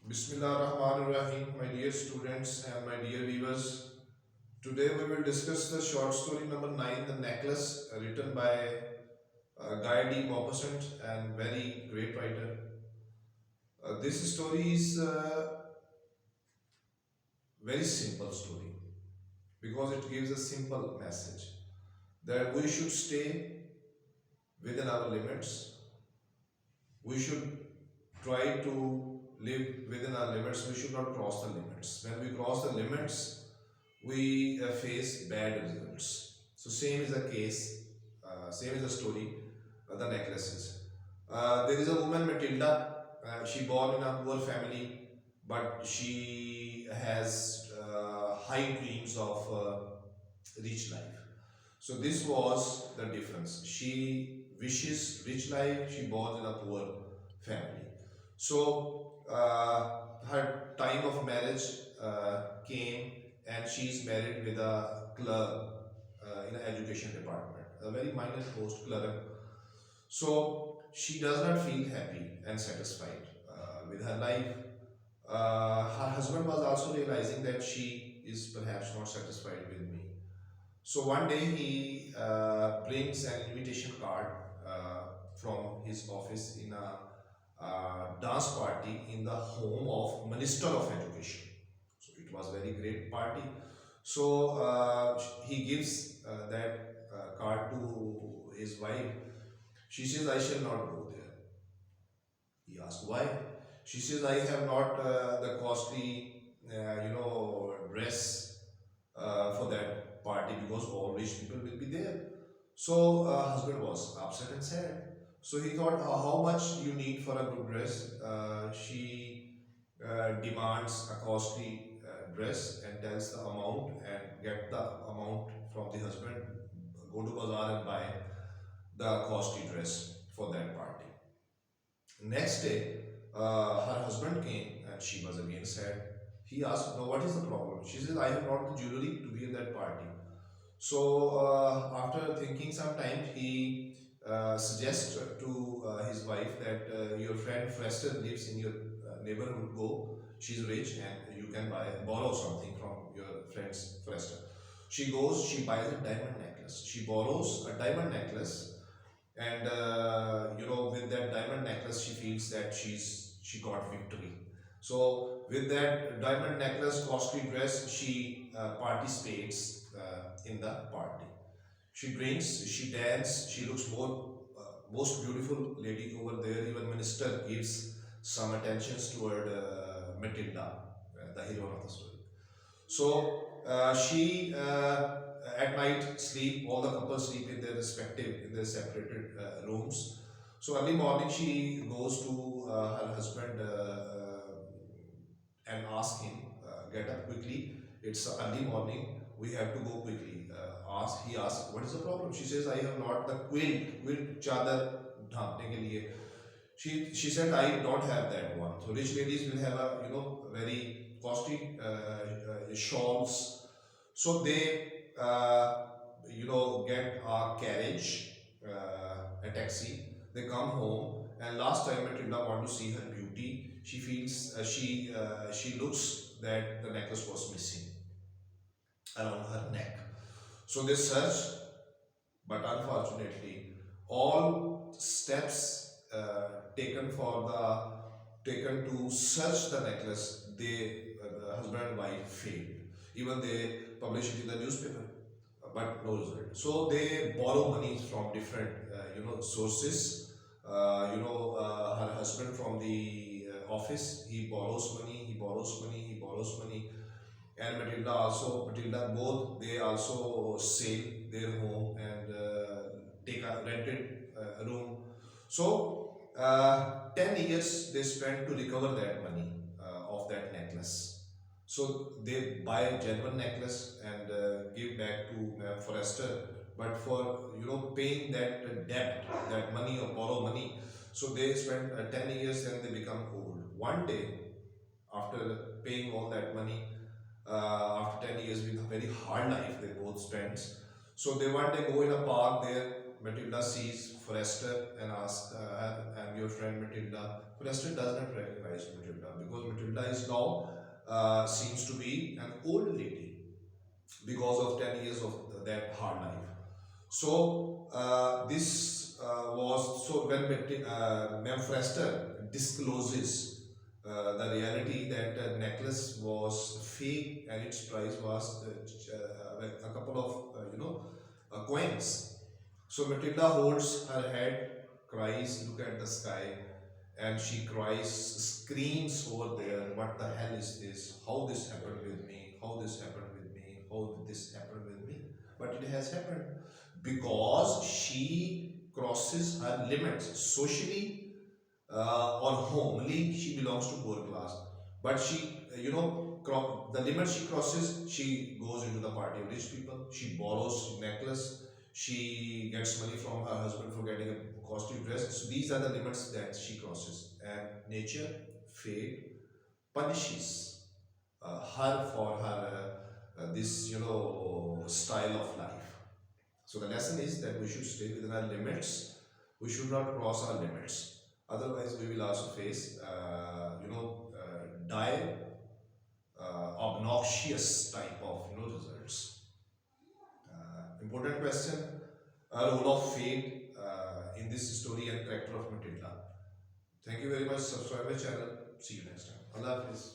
Bismillahirrahmanirrahim, my dear students and my dear viewers. Today we will discuss the short story number 9, The Necklace, written by Guy D. Maupassant and very great writer. This story is a very simple story because it gives a simple message that we should stay within our limits. We should try to live within our limits. We should not cross the limits. When we cross the limits, we face bad results. So same is the case, same is the story, the necklaces. There is a woman Matilda. She born in a poor family, but she has high dreams of rich life. So this was the difference. She wishes rich life. She born in a poor family. So her time of marriage came, and she's married with a clerk in an education department, a very minor post clerk. So she does not feel happy and satisfied with her life. Her husband was also realizing that she is perhaps not satisfied with me. So one day he brings an invitation card from his office in a dance party in the home of Minister of Education. So it was very great party. So he gives that card to his wife. She says, "I shall not go there." He asks, "Why?" She says, "I have not the costly, dress for that party because all rich people will be there." So husband was upset and sad. So he thought, how much you need for a good dress?" She demands a costly dress and tells the amount and get the amount from the husband. Go to bazaar and buy the costly dress for that party. Next day, her husband came and she was again sad. He asked, "No, what is the problem?" She says, "I have not the jewelry to be in that party." So, after thinking some time, he suggests to his wife that your friend Frester lives in your neighborhood. Go, she's rich and you can borrow something from your friend's Frester. She goes, she buys a diamond necklace. She borrows a diamond necklace, and with that diamond necklace she feels that she got victory. So with that diamond necklace, costly dress, she participates in the party. She drinks, she dances, she looks most beautiful lady over there. Even minister gives some attentions toward Matilda, the heroine of the story. So she at night sleep. All the couples sleep in their separated rooms. So early morning she goes to her husband and asks him, "Get up quickly. It's early morning. We have to go quickly." He asks, "What is the problem?" She says, "I have not the quilt chadar ढांपने के लिए." She said, "I don't have that one." So rich ladies will have a very costly shawls. So they get a carriage, a taxi. They come home, and last time Matilda want to see her beauty. She feels she looks that the necklace was missing around her neck. So they search, but unfortunately, all steps taken to search the necklace, the husband and wife failed. Even they publish it in the newspaper, but no result. So they borrow money from different sources. Her husband from the office, he borrows money, he borrows money, he borrows money, and Matilda, both they also sell their home and take a rented room. So 10 years they spent to recover that money of that necklace. So they buy a genuine necklace and give back to Forrester. But for paying that debt, that money or borrow money, so they spend 10 years and they become old. One day, after paying all that money, after 10 years with a very hard life they both spend. So they one day go in a park there. Matilda sees Forrester and asks, "I'm your friend Matilda." Forrester does not recognize Matilda because Matilda Matilda is now seems to be an old lady because of 10 years of that hard life. So this was so when Mem Frester discloses the reality that necklace was fake and its price was a couple of coins. So Matilda holds her head, cries, look at the sky, and she cries, screams over there, what the hell is this? How this happened with me? How this happened with me? How did this happen with me? But it has happened because she crosses her limits socially or homely. She belongs to poor class, but she, the limit she crosses, she goes into the party of rich people. She borrows necklace. She gets money from her husband for getting a costly dress. So these are the limits that she crosses, and nature, fate, punishes her for her this style of life. So the lesson is that we should stay within our limits. We should not cross our limits. Otherwise, we will also face, dire, obnoxious type of results. Important question: role of fate in this story and character of Matilda. Thank you very much. Subscribe my channel. See you next time. Allah Hafiz.